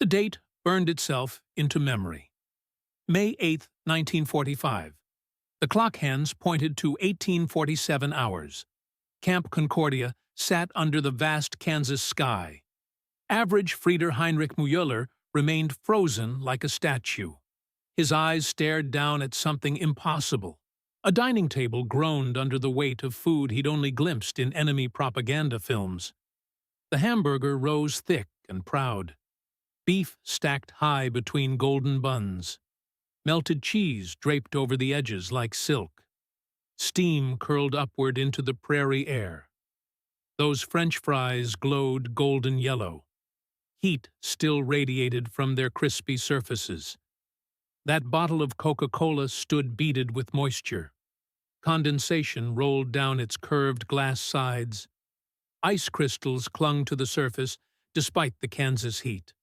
The date burned itself into memory. May 8, 1945. The clock hands pointed to 1847 hours. Camp Concordia sat under the vast Kansas sky. Average Frieder Heinrich Müller remained frozen like a statue. His eyes stared down at something impossible. A dining table groaned under the weight of food he'd only glimpsed in enemy propaganda films. The hamburger rose thick and proud. Beef stacked high between golden buns. Melted cheese draped over the edges like silk. Steam curled upward into the prairie air. Those French fries glowed golden yellow. Heat still radiated from their crispy surfaces. That bottle of Coca-Cola stood beaded with moisture. Condensation rolled down its curved glass sides. Ice crystals clung to the surface despite the Kansas heat.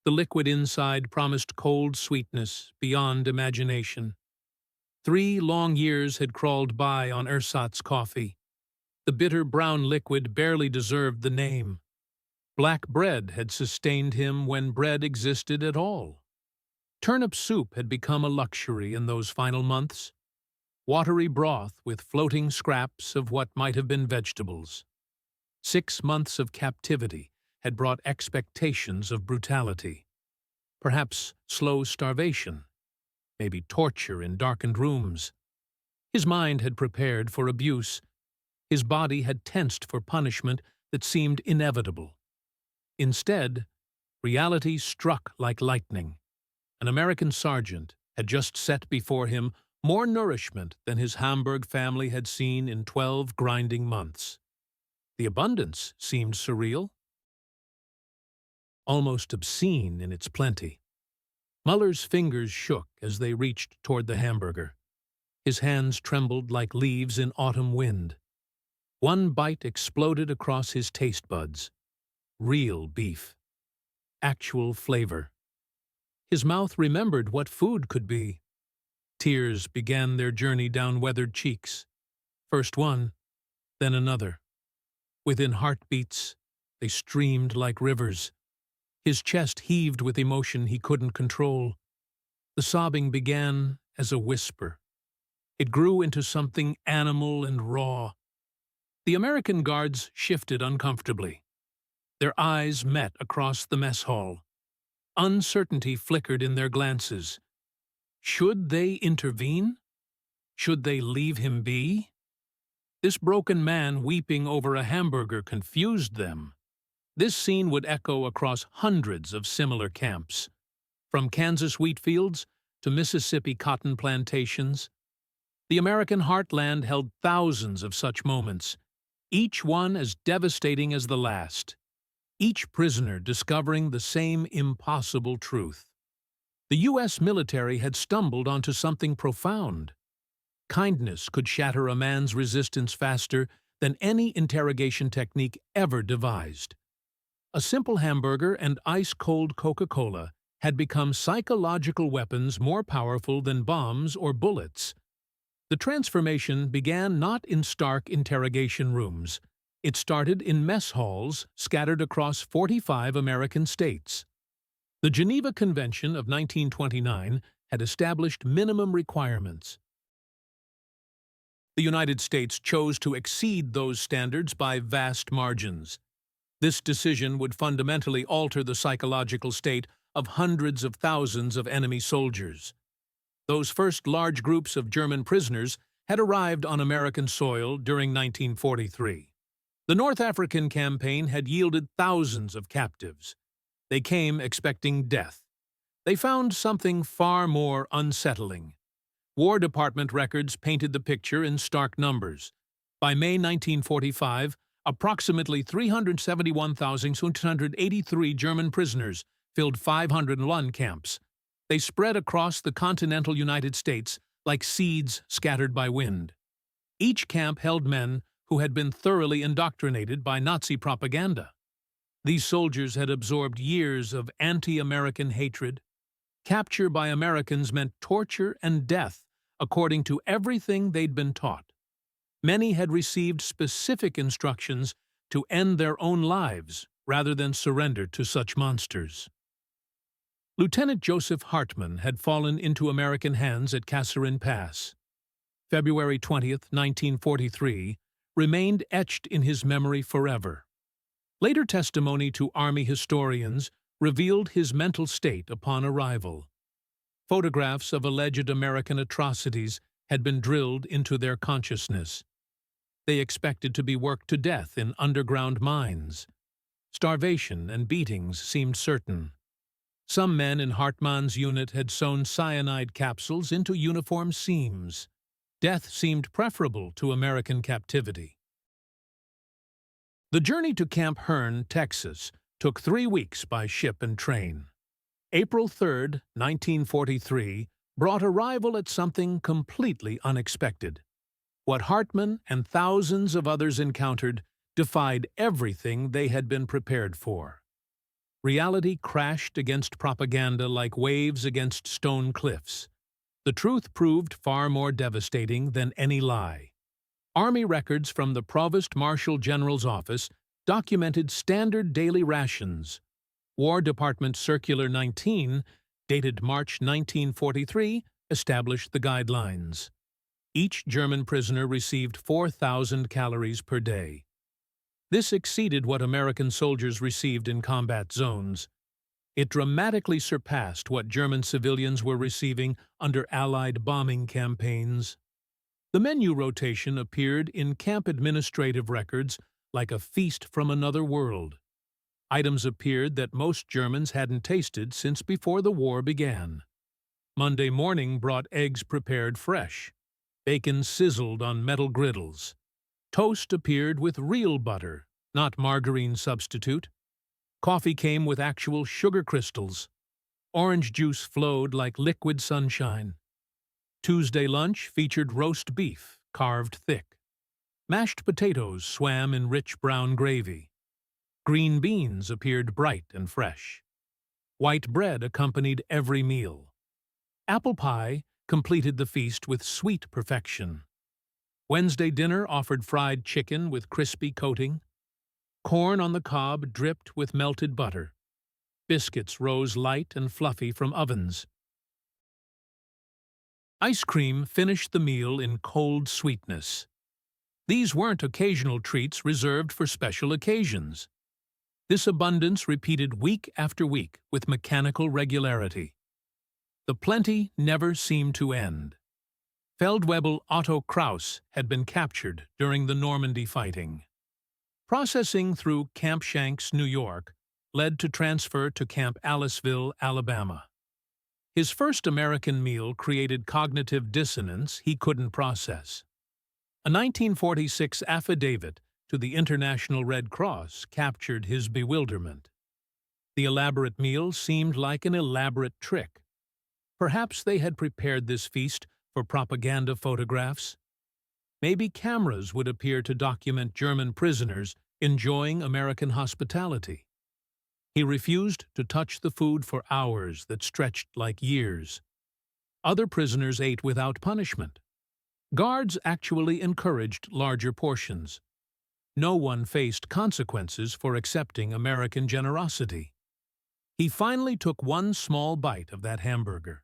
The liquid inside promised cold sweetness beyond imagination. 3 long years had crawled by on ersatz coffee. The bitter brown liquid barely deserved the name. Black bread had sustained him when bread existed at all. Turnip soup had become a luxury in those final months. Watery broth with floating scraps of what might have been vegetables. 6 months of captivity had brought expectations of brutality. Perhaps slow starvation, maybe torture in darkened rooms. His mind had prepared for abuse. His body had tensed for punishment that seemed inevitable. Instead, reality struck like lightning. An American sergeant had just set before him more nourishment than his Hamburg family had seen in 12 grinding months. The abundance seemed surreal, almost obscene in its plenty. Muller's fingers shook as they reached toward the hamburger. His hands trembled like leaves in autumn wind. One bite exploded across his taste buds. Real beef. Actual flavor. His mouth remembered what food could be. Tears began their journey down weathered cheeks. First one, then another. Within heartbeats, they streamed like rivers. His chest heaved with emotion he couldn't control. The sobbing began as a whisper. It grew into something animal and raw. The American guards shifted uncomfortably. Their eyes met across the mess hall. Uncertainty flickered in their glances. Should they intervene? Should they leave him be? This broken man weeping over a hamburger confused them. This scene would echo across hundreds of similar camps, from Kansas wheat fields to Mississippi cotton plantations. The American heartland held thousands of such moments, each one as devastating as the last, each prisoner discovering the same impossible truth. The U.S. military had stumbled onto something profound. Kindness could shatter a man's resistance faster than any interrogation technique ever devised. A simple hamburger and ice-cold Coca-Cola had become psychological weapons more powerful than bombs or bullets. The transformation began not in stark interrogation rooms. It started in mess halls scattered across 45 American states. The Geneva Convention of 1929 had established minimum requirements. The United States chose to exceed those standards by vast margins. This decision would fundamentally alter the psychological state of hundreds of thousands of enemy soldiers. Those first large groups of German prisoners had arrived on American soil during 1943. The North African campaign had yielded thousands of captives. They came expecting death. They found something far more unsettling. War Department records painted the picture in stark numbers. By May 1945, approximately 371,683 German prisoners filled 501 camps. They spread across the continental United States like seeds scattered by wind. Each camp held men who had been thoroughly indoctrinated by Nazi propaganda. These soldiers had absorbed years of anti-American hatred. Capture by Americans meant torture and death, according to everything they'd been taught. Many had received specific instructions to end their own lives rather than surrender to such monsters. Lieutenant Joseph Hartman had fallen into American hands at Kasserine Pass. February 20th, 1943, remained etched in his memory forever. Later testimony to Army historians revealed his mental state upon arrival. Photographs of alleged American atrocities had been drilled into their consciousness. They expected to be worked to death in underground mines. Starvation and beatings seemed certain. Some men in Hartmann's unit had sewn cyanide capsules into uniform seams. Death seemed preferable to American captivity. The journey to Camp Hearn, Texas, took 3 weeks by ship and train. April 3, 1943, brought arrival at something completely unexpected. What Hartman and thousands of others encountered defied everything they had been prepared for. Reality crashed against propaganda like waves against stone cliffs. The truth proved far more devastating than any lie. Army records from the Provost Marshal General's office documented standard daily rations. War Department Circular 19, dated March 1943, established the guidelines. Each German prisoner received 4,000 calories per day. This exceeded what American soldiers received in combat zones. It dramatically surpassed what German civilians were receiving under Allied bombing campaigns. The menu rotation appeared in camp administrative records like a feast from another world. Items appeared that most Germans hadn't tasted since before the war began. Monday morning brought eggs prepared fresh. Bacon sizzled on metal griddles. Toast appeared with real butter, not margarine substitute. Coffee came with actual sugar crystals. Orange juice flowed like liquid sunshine. Tuesday lunch featured roast beef, carved thick. Mashed potatoes swam in rich brown gravy. Green beans appeared bright and fresh. White bread accompanied every meal. Apple pie completed the feast with sweet perfection. Wednesday dinner offered fried chicken with crispy coating. Corn on the cob dripped with melted butter. Biscuits rose light and fluffy from ovens. Ice cream finished the meal in cold sweetness. These weren't occasional treats reserved for special occasions. This abundance repeated week after week with mechanical regularity. The plenty never seemed to end. Feldwebel Otto Kraus had been captured during the Normandy fighting. Processing through Camp Shanks, New York, led to transfer to Camp Aliceville, Alabama. His first American meal created cognitive dissonance he couldn't process. A 1946 affidavit to the International Red Cross captured his bewilderment. The elaborate meal seemed like an elaborate trick. Perhaps they had prepared this feast for propaganda photographs. Maybe cameras would appear to document German prisoners enjoying American hospitality. He refused to touch the food for hours that stretched like years. Other prisoners ate without punishment. Guards actually encouraged larger portions. No one faced consequences for accepting American generosity. He finally took one small bite of that hamburger.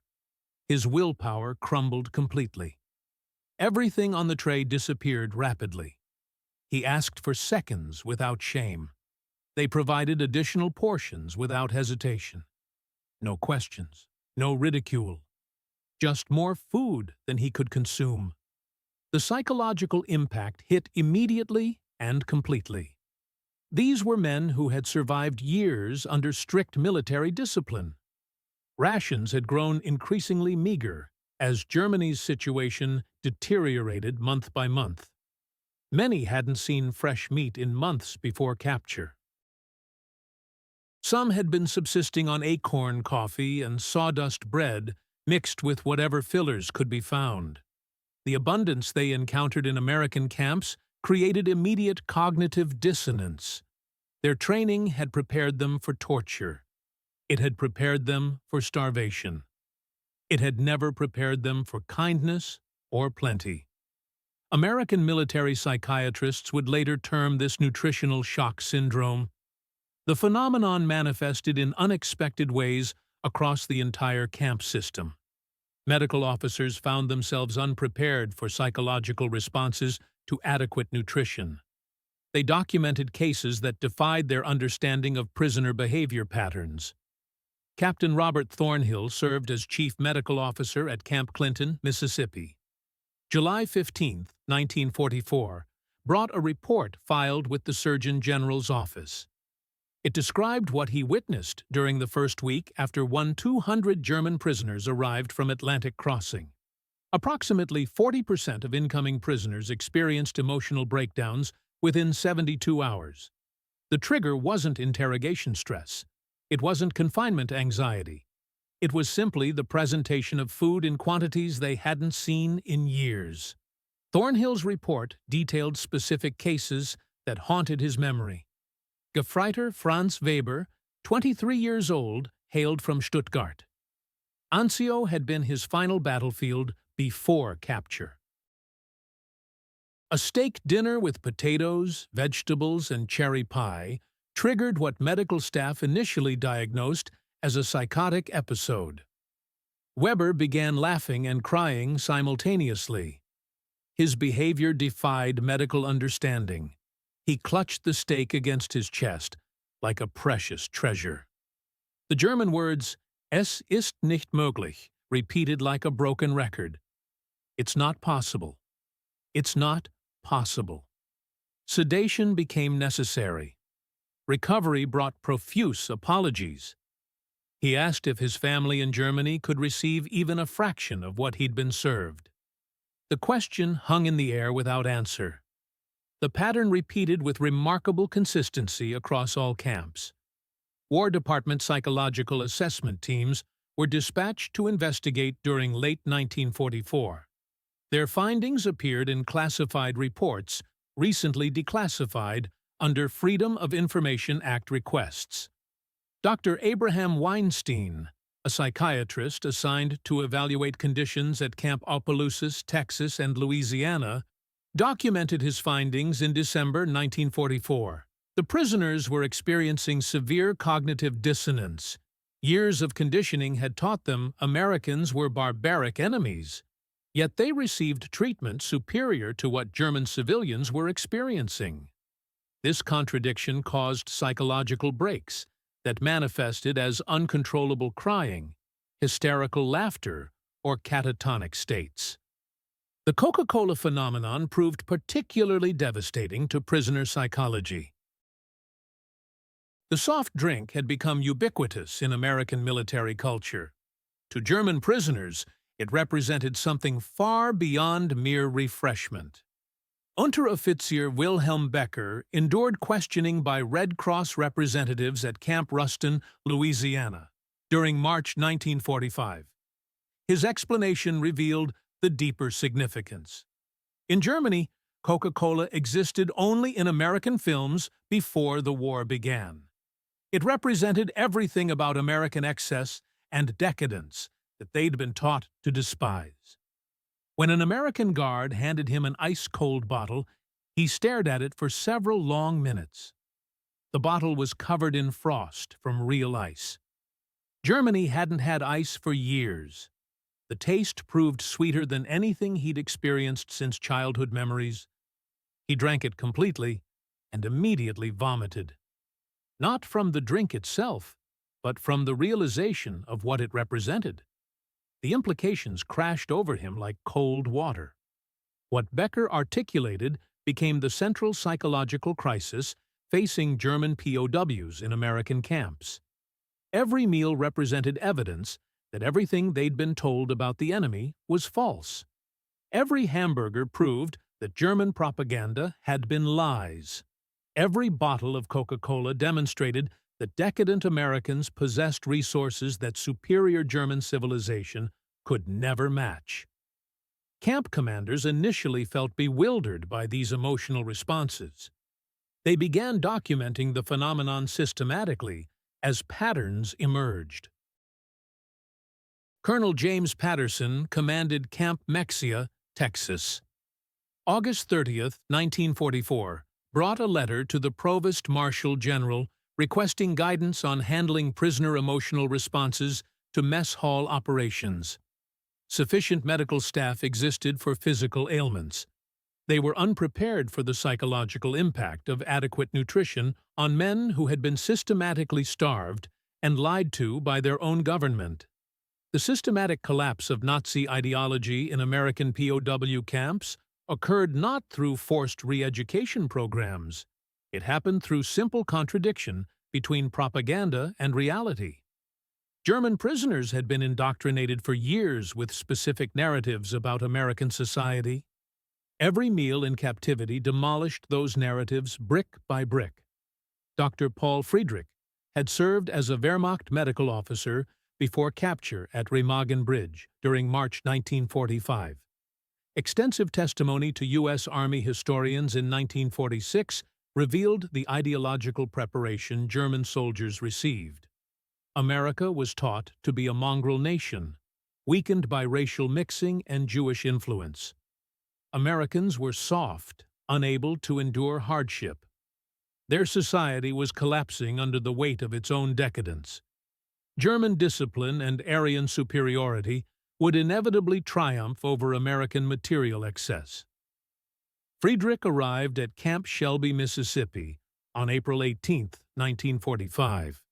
His willpower crumbled completely. Everything on the tray disappeared rapidly. He asked for seconds without shame. They provided additional portions without hesitation. No questions, no ridicule. Just more food than he could consume. The psychological impact hit immediately and completely. These were men who had survived years under strict military discipline. Rations had grown increasingly meager as Germany's situation deteriorated month by month. Many hadn't seen fresh meat in months before capture. Some had been subsisting on acorn coffee and sawdust bread mixed with whatever fillers could be found. The abundance they encountered in American camps created immediate cognitive dissonance. Their training had prepared them for torture. It had prepared them for starvation. It had never prepared them for kindness or plenty. American military psychiatrists would later term this nutritional shock syndrome. The phenomenon manifested in unexpected ways across the entire camp system. Medical officers found themselves unprepared for psychological responses to adequate nutrition. They documented cases that defied their understanding of prisoner behavior patterns. Captain Robert Thornhill served as chief medical officer at Camp Clinton, Mississippi. July 15, 1944, brought a report filed with the Surgeon General's office. It described what he witnessed during the first week after 200 German prisoners arrived from Atlantic Crossing. Approximately 40% of incoming prisoners experienced emotional breakdowns within 72 hours. The trigger wasn't interrogation stress. It wasn't confinement anxiety. It was simply the presentation of food in quantities they hadn't seen in years. Thornhill's report detailed specific cases that haunted his memory. Gefreiter Franz Weber, 23 years old, hailed from Stuttgart. Anzio had been his final battlefield before capture. A steak dinner with potatoes, vegetables, and cherry pie triggered what medical staff initially diagnosed as a psychotic episode. Weber began laughing and crying simultaneously. His behavior defied medical understanding. He clutched the steak against his chest like a precious treasure. The German words, "Es ist nicht möglich," repeated like a broken record. It's not possible. It's not possible. Sedation became necessary. Recovery brought profuse apologies. He asked if his family in Germany could receive even a fraction of what he'd been served. The question hung in the air without answer. The pattern repeated with remarkable consistency across all camps. War Department psychological assessment teams were dispatched to investigate during late 1944. Their findings appeared in classified reports, recently declassified under Freedom of Information Act requests. Dr. Abraham Weinstein, a psychiatrist assigned to evaluate conditions at Camp Opelousas, Texas, and Louisiana, documented his findings in December 1944. The prisoners were experiencing severe cognitive dissonance. Years of conditioning had taught them Americans were barbaric enemies. Yet they received treatment superior to what German civilians were experiencing. This contradiction caused psychological breaks that manifested as uncontrollable crying, hysterical laughter, or catatonic states. The Coca-Cola phenomenon proved particularly devastating to prisoner psychology. The soft drink had become ubiquitous in American military culture. To German prisoners, it represented something far beyond mere refreshment. Unteroffizier Wilhelm Becker endured questioning by Red Cross representatives at Camp Ruston, Louisiana, during March 1945. His explanation revealed the deeper significance. In Germany, Coca-Cola existed only in American films before the war began. It represented everything about American excess and decadence that they'd been taught to despise. When an American guard handed him an ice-cold bottle, he stared at it for several long minutes. The bottle was covered in frost from real ice. Germany hadn't had ice for years. The taste proved sweeter than anything he'd experienced since childhood memories. He drank it completely and immediately vomited. Not from the drink itself, but from the realization of what it represented. The implications crashed over him like cold water. What Becker articulated became the central psychological crisis facing German POWs in American camps. Every meal represented evidence that everything they'd been told about the enemy was false. Every hamburger proved that German propaganda had been lies. Every bottle of Coca-Cola demonstrated that decadent Americans possessed resources that superior German civilization could never match. Camp commanders initially felt bewildered by these emotional responses. They began documenting the phenomenon systematically as patterns emerged. Colonel James Patterson commanded Camp Mexia, Texas. August 30, 1944, brought a letter to the Provost Marshal General requesting guidance on handling prisoner emotional responses to mess hall operations. Sufficient medical staff existed for physical ailments. They were unprepared for the psychological impact of adequate nutrition on men who had been systematically starved and lied to by their own government. The systematic collapse of Nazi ideology in American POW camps occurred not through forced re-education programs. It happened through simple contradiction between propaganda and reality. German prisoners had been indoctrinated for years with specific narratives about American society. Every meal in captivity demolished those narratives brick by brick. Dr. Paul Friedrich had served as a Wehrmacht medical officer before capture at Remagen Bridge during March 1945. Extensive testimony to U.S. Army historians in 1946 revealed the ideological preparation German soldiers received. America was taught to be a mongrel nation, weakened by racial mixing and Jewish influence. Americans were soft, unable to endure hardship. Their society was collapsing under the weight of its own decadence. German discipline and Aryan superiority would inevitably triumph over American material excess. Friedrich arrived at Camp Shelby, Mississippi, on April 18, 1945.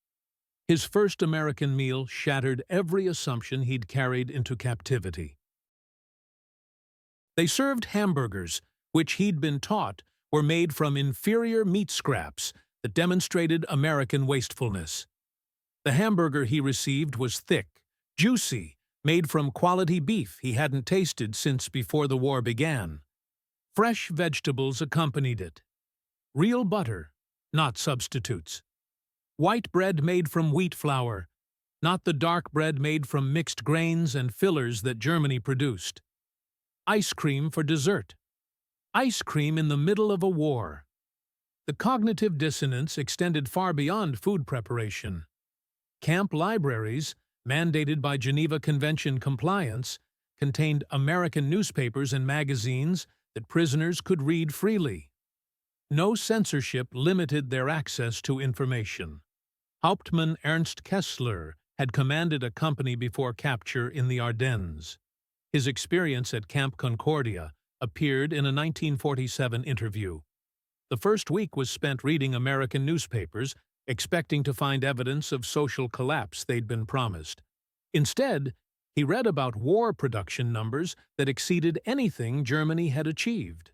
His first American meal shattered every assumption he'd carried into captivity. They served hamburgers, which he'd been taught were made from inferior meat scraps that demonstrated American wastefulness. The hamburger he received was thick, juicy, made from quality beef he hadn't tasted since before the war began. Fresh vegetables accompanied it. Real butter, not substitutes. White bread made from wheat flour, not the dark bread made from mixed grains and fillers that Germany produced. Ice cream for dessert. Ice cream in the middle of a war. The cognitive dissonance extended far beyond food preparation. Camp libraries, mandated by Geneva Convention compliance, contained American newspapers and magazines that prisoners could read freely. No censorship limited their access to information. Hauptmann Ernst Kessler had commanded a company before capture in the Ardennes. His experience at Camp Concordia appeared in a 1947 interview. The first week was spent reading American newspapers, expecting to find evidence of social collapse they'd been promised. Instead, he read about war production numbers that exceeded anything Germany had achieved.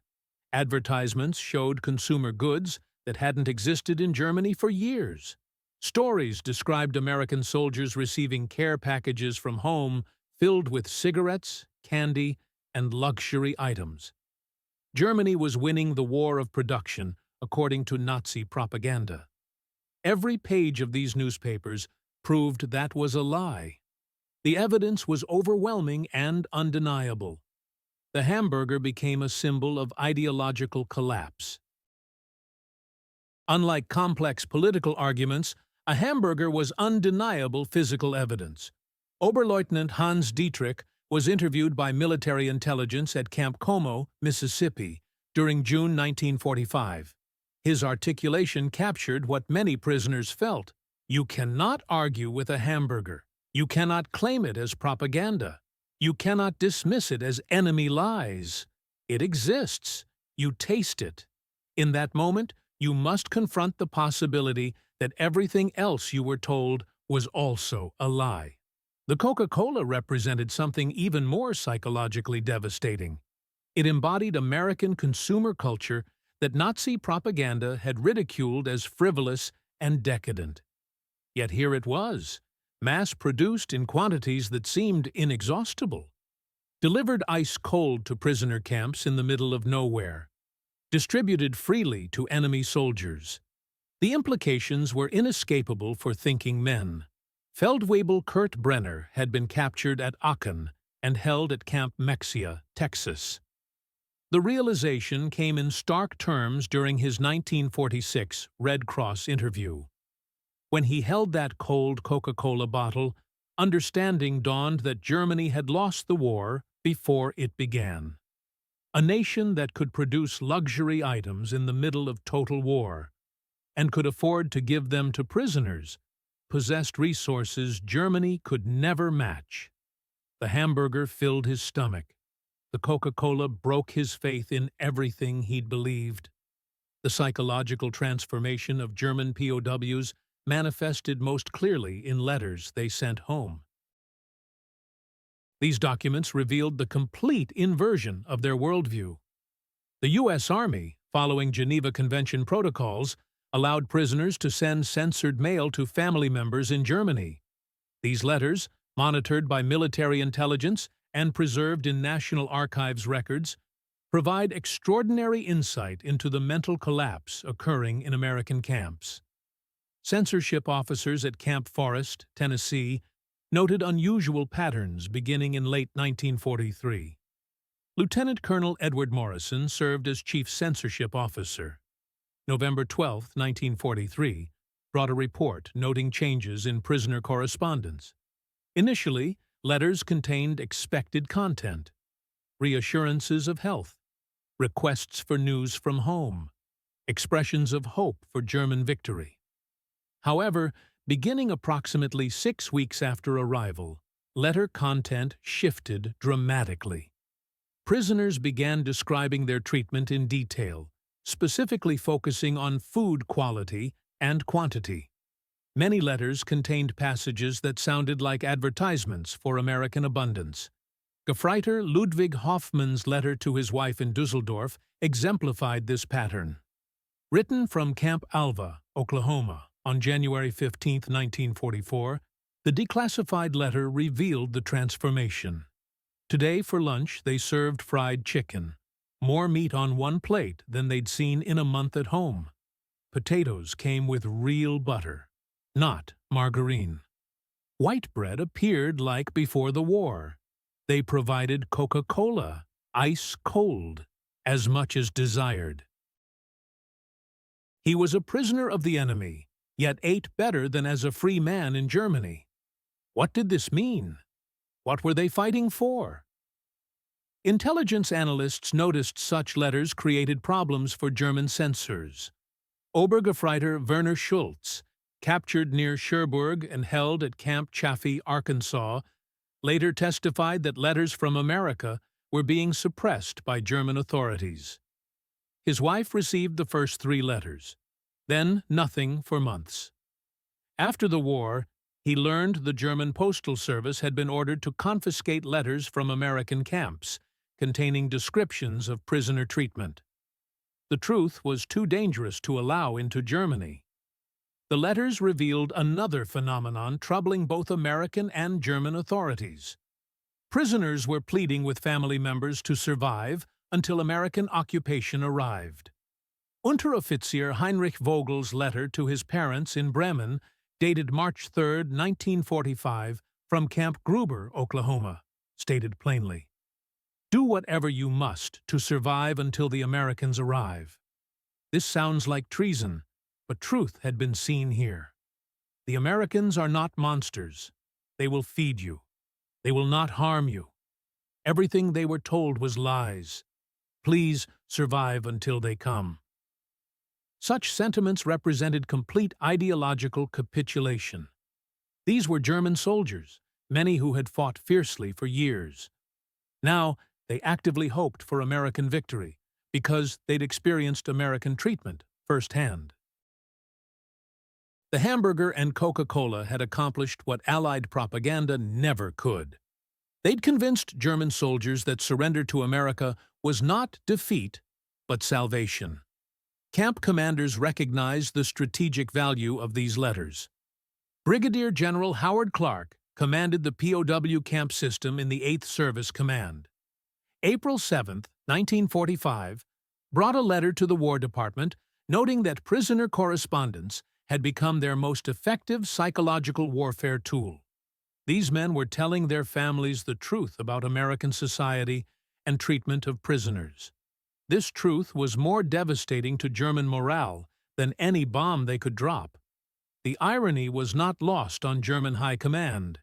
Advertisements showed consumer goods that hadn't existed in Germany for years. Stories described American soldiers receiving care packages from home filled with cigarettes, candy, and luxury items. Germany was winning the war of production, according to Nazi propaganda. Every page of these newspapers proved that was a lie. The evidence was overwhelming and undeniable. The hamburger became a symbol of ideological collapse. Unlike complex political arguments, a hamburger was undeniable physical evidence. Oberleutnant Hans Dietrich was interviewed by military intelligence at Camp Como, Mississippi, during June 1945. His articulation captured what many prisoners felt. You cannot argue with a hamburger. You cannot claim it as propaganda. You cannot dismiss it as enemy lies. It exists. You taste it. In that moment, you must confront the possibility that everything else you were told was also a lie. The Coca-Cola represented something even more psychologically devastating. It embodied American consumer culture that Nazi propaganda had ridiculed as frivolous and decadent. Yet here it was, mass-produced in quantities that seemed inexhaustible. Delivered ice-cold to prisoner camps in the middle of nowhere. Distributed freely to enemy soldiers. The implications were inescapable for thinking men. Feldwebel Kurt Brenner had been captured at Aachen and held at Camp Mexia, Texas. The realization came in stark terms during his 1946 Red Cross interview. When he held that cold Coca-Cola bottle, understanding dawned that Germany had lost the war before it began. A nation that could produce luxury items in the middle of total war, and could afford to give them to prisoners, possessed resources Germany could never match. The hamburger filled his stomach. The Coca-Cola broke his faith in everything he'd believed. The psychological transformation of German POWs manifested most clearly in letters they sent home. These documents revealed the complete inversion of their worldview. The U.S. Army, following Geneva Convention protocols, allowed prisoners to send censored mail to family members in Germany. These letters, monitored by military intelligence and preserved in National Archives records, provide extraordinary insight into the mental collapse occurring in American camps. Censorship officers at Camp Forest, Tennessee, noted unusual patterns beginning in late 1943. Lieutenant Colonel Edward Morrison served as Chief Censorship Officer. November 12, 1943, brought a report noting changes in prisoner correspondence. Initially, letters contained expected content, reassurances of health, requests for news from home, expressions of hope for German victory. However, beginning approximately 6 weeks after arrival, letter content shifted dramatically. Prisoners began describing their treatment in detail, specifically focusing on food quality and quantity. Many letters contained passages that sounded like advertisements for American abundance. Gefreiter Ludwig Hoffmann's letter to his wife in Dusseldorf exemplified this pattern. Written from Camp Alva, Oklahoma, on January 15, 1944, the declassified letter revealed the transformation. Today for lunch they served fried chicken, more meat on one plate than they'd seen in a month at home. Potatoes came with real butter, not margarine. White bread appeared like before the war. They provided Coca-Cola, ice cold, as much as desired. He was a prisoner of the enemy, yet ate better than as a free man in Germany. What did this mean? What were they fighting for? Intelligence analysts noticed such letters created problems for German censors. Obergefreiter Werner Schultz, captured near Cherbourg and held at Camp Chaffee, Arkansas, later testified that letters from America were being suppressed by German authorities. His wife received the first 3 letters, then nothing for months. After the war, he learned the German Postal Service had been ordered to confiscate letters from American camps, containing descriptions of prisoner treatment. The truth was too dangerous to allow into Germany. The letters revealed another phenomenon troubling both American and German authorities. Prisoners were pleading with family members to survive until American occupation arrived. Unteroffizier Heinrich Vogel's letter to his parents in Bremen, dated March 3, 1945, from Camp Gruber, Oklahoma, stated plainly, "Do whatever you must to survive until the Americans arrive." This sounds like treason, but truth had been seen here. The Americans are not monsters. They will feed you. They will not harm you. Everything they were told was lies. Please survive until they come. Such sentiments represented complete ideological capitulation. These were German soldiers, many who had fought fiercely for years. Now, they actively hoped for American victory because they'd experienced American treatment firsthand. The hamburger and Coca-Cola had accomplished what Allied propaganda never could. They'd convinced German soldiers that surrender to America was not defeat, but salvation. Camp commanders recognized the strategic value of these letters. Brigadier General Howard Clark commanded the POW camp system in the 8th Service Command. April 7, 1945, brought a letter to the War Department noting that prisoner correspondence had become their most effective psychological warfare tool. These men were telling their families the truth about American society and treatment of prisoners. This truth was more devastating to German morale than any bomb they could drop. The irony was not lost on German high command.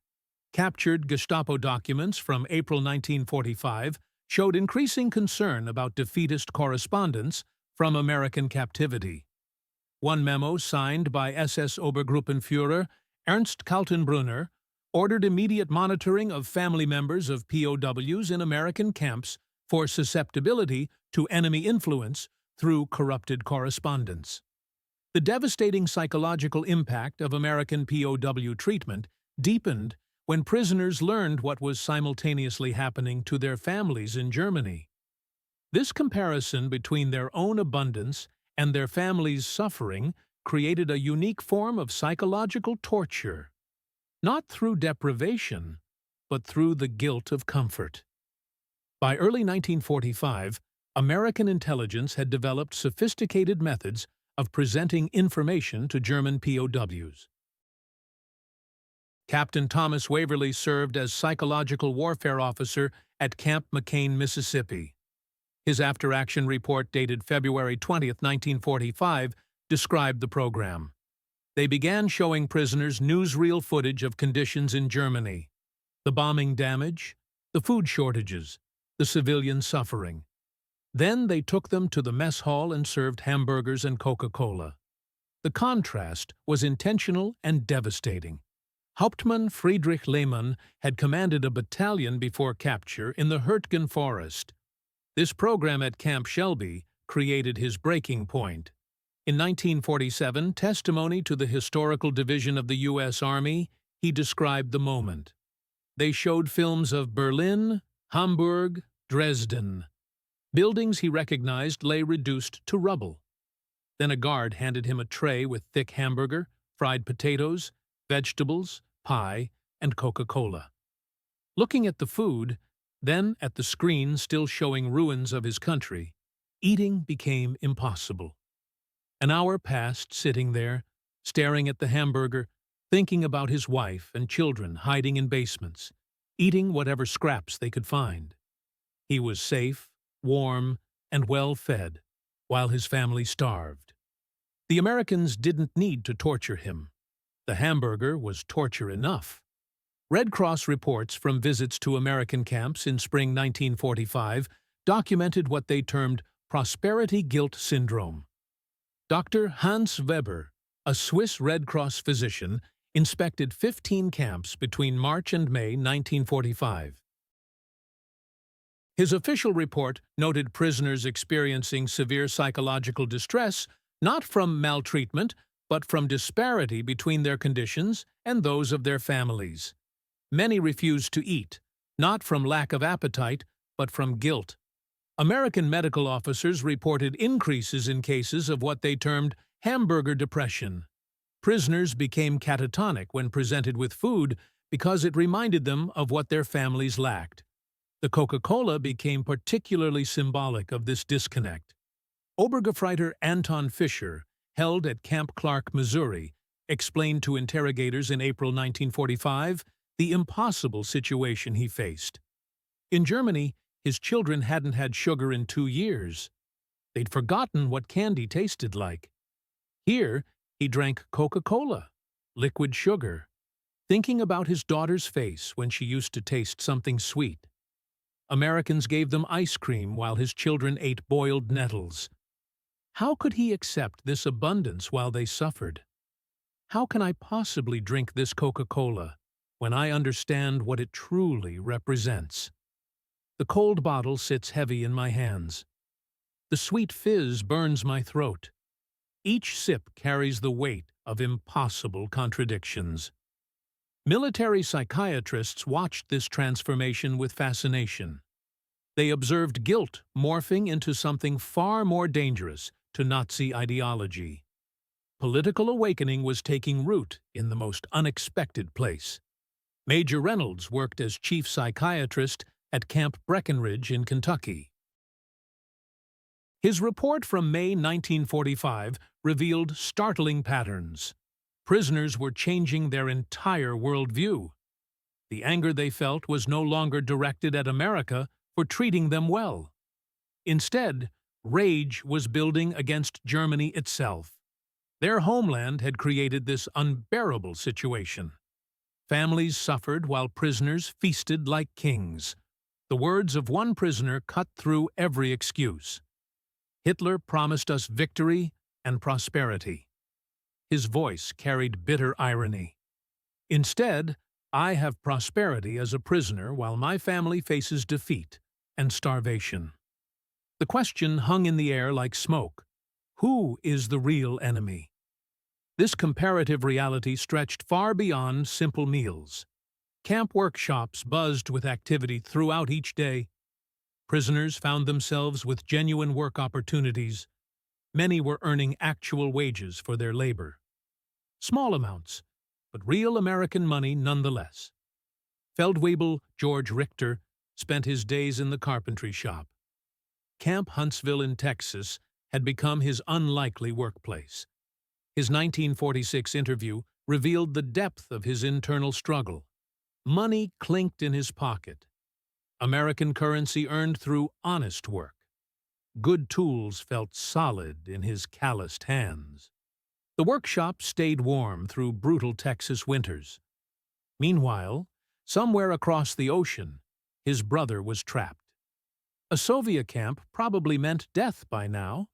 Captured Gestapo documents from April 1945 showed increasing concern about defeatist correspondence from American captivity. One memo signed by SS Obergruppenführer Ernst Kaltenbrunner, ordered immediate monitoring of family members of POWs in American camps for susceptibility to enemy influence through corrupted correspondence. The devastating psychological impact of American POW treatment deepened when prisoners learned what was simultaneously happening to their families in Germany. This comparison between their own abundance and their families' suffering created a unique form of psychological torture, not through deprivation, but through the guilt of comfort. By early 1945, American intelligence had developed sophisticated methods of presenting information to German POWs. Captain Thomas Waverly served as psychological warfare officer at Camp McCain, Mississippi. His after-action report dated February 20, 1945, described the program. They began showing prisoners newsreel footage of conditions in Germany, the bombing damage, the food shortages, the civilian suffering. Then they took them to the mess hall and served hamburgers and Coca-Cola. The contrast was intentional and devastating. Hauptmann Friedrich Lehmann had commanded a battalion before capture in the Hürtgen forest. This program at Camp Shelby created his breaking point. In 1947, testimony to the Historical Division of the U.S. Army, he described the moment. They showed films of Berlin, Hamburg, Dresden. Buildings he recognized lay reduced to rubble. Then a guard handed him a tray with thick hamburger, fried potatoes, vegetables, pie, and Coca-Cola. Looking at the food, then at the screen still showing ruins of his country, eating became impossible. An hour passed sitting there, staring at the hamburger, thinking about his wife and children hiding in basements, eating whatever scraps they could find. He was safe, warm, and well-fed, while his family starved. The Americans didn't need to torture him. The hamburger was torture enough. Red Cross reports from visits to American camps in spring 1945 documented what they termed prosperity guilt syndrome. Dr. Hans Weber, a Swiss Red Cross physician, inspected 15 camps between March and May 1945. His official report noted prisoners experiencing severe psychological distress not from maltreatment, but from disparity between their conditions and those of their families. Many refused to eat, not from lack of appetite, but from guilt. American medical officers reported increases in cases of what they termed hamburger depression. Prisoners became catatonic when presented with food because it reminded them of what their families lacked. The Coca-Cola became particularly symbolic of this disconnect. Obergefreiter Anton Fischer, held at Camp Clark, Missouri, explained to interrogators in April 1945 the impossible situation he faced. In Germany, his children hadn't had sugar in 2 years. They'd forgotten what candy tasted like. Here, he drank Coca-Cola, liquid sugar, thinking about his daughter's face when she used to taste something sweet. Americans gave them ice cream while his children ate boiled nettles. How could he accept this abundance while they suffered? How can I possibly drink this Coca-Cola when I understand what it truly represents? The cold bottle sits heavy in my hands. The sweet fizz burns my throat. Each sip carries the weight of impossible contradictions. Military psychiatrists watched this transformation with fascination. They observed guilt morphing into something far more dangerous to Nazi ideology. Political awakening was taking root in the most unexpected place. Major Reynolds worked as chief psychiatrist at Camp Breckinridge in Kentucky. His report from May 1945 revealed startling patterns. Prisoners were changing their entire worldview. The anger they felt was no longer directed at America for treating them well. Instead, rage was building against Germany itself. Their homeland had created this unbearable situation. Families suffered while prisoners feasted like kings. The words of one prisoner cut through every excuse. Hitler promised us victory and prosperity. His voice carried bitter irony. Instead, I have prosperity as a prisoner while my family faces defeat and starvation. The question hung in the air like smoke. Who is the real enemy? This comparative reality stretched far beyond simple meals. Camp workshops buzzed with activity throughout each day. Prisoners found themselves with genuine work opportunities. Many were earning actual wages for their labor. Small amounts, but real American money nonetheless. Feldwebel George Richter spent his days in the carpentry shop. Camp Huntsville in Texas had become his unlikely workplace. His 1946 interview revealed the depth of his internal struggle. Money clinked in his pocket. American currency earned through honest work. Good tools felt solid in his calloused hands. The workshop stayed warm through brutal Texas winters. Meanwhile, somewhere across the ocean, his brother was trapped. A Soviet camp probably meant death by now.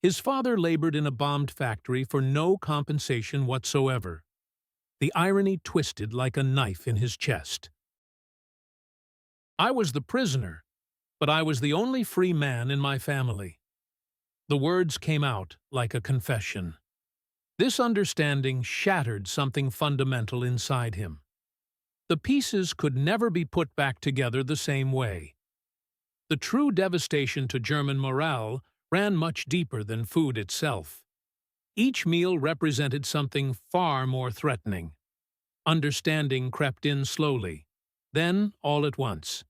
His father labored in a bombed factory for no compensation whatsoever. The irony twisted like a knife in his chest. I was the prisoner, but I was the only free man in my family. The words came out like a confession. This understanding shattered something fundamental inside him. The pieces could never be put back together the same way. The true devastation to German morale ran much deeper than food itself. Each meal represented something far more threatening. Understanding crept in slowly, then all at once.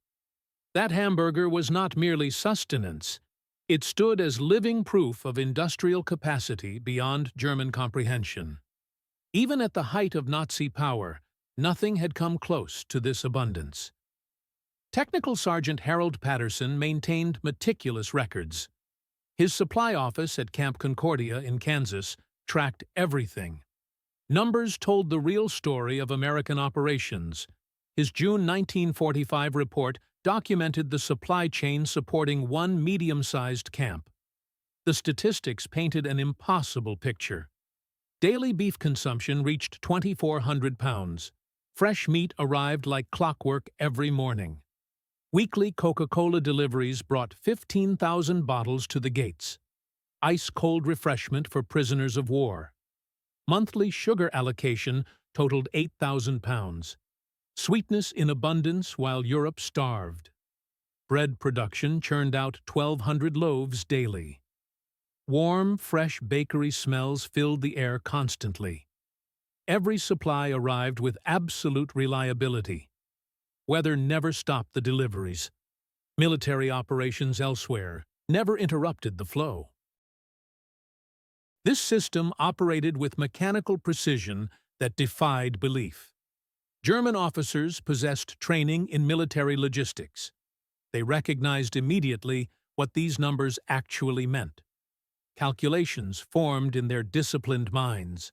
That hamburger was not merely sustenance. It stood as living proof of industrial capacity beyond German comprehension. Even at the height of Nazi power, nothing had come close to this abundance. Technical Sergeant Harold Patterson maintained meticulous records. His supply office at Camp Concordia in Kansas tracked everything. Numbers told the real story of American operations. His June 1945 report documented the supply chain supporting one medium-sized camp. The statistics painted an impossible picture. Daily beef consumption reached 2,400 pounds. Fresh meat arrived like clockwork every morning. Weekly Coca-Cola deliveries brought 15,000 bottles to the gates. Ice-cold refreshment for prisoners of war. Monthly sugar allocation totaled 8,000 pounds. Sweetness in abundance while Europe starved. Bread production churned out 1,200 loaves daily. Warm, fresh bakery smells filled the air constantly. Every supply arrived with absolute reliability. Weather never stopped the deliveries. Military operations elsewhere never interrupted the flow. This system operated with mechanical precision that defied belief. German officers possessed training in military logistics. They recognized immediately what these numbers actually meant. Calculations formed in their disciplined minds.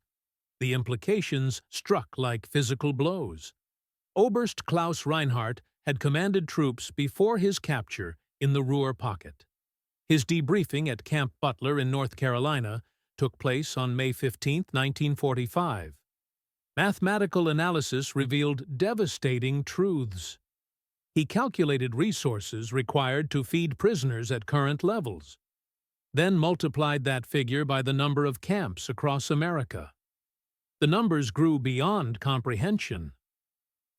The implications struck like physical blows. Oberst Klaus Reinhardt had commanded troops before his capture in the Ruhr Pocket. His debriefing at Camp Butler in North Carolina took place on May 15, 1945. Mathematical analysis revealed devastating truths. He calculated resources required to feed prisoners at current levels, then multiplied that figure by the number of camps across America. The numbers grew beyond comprehension.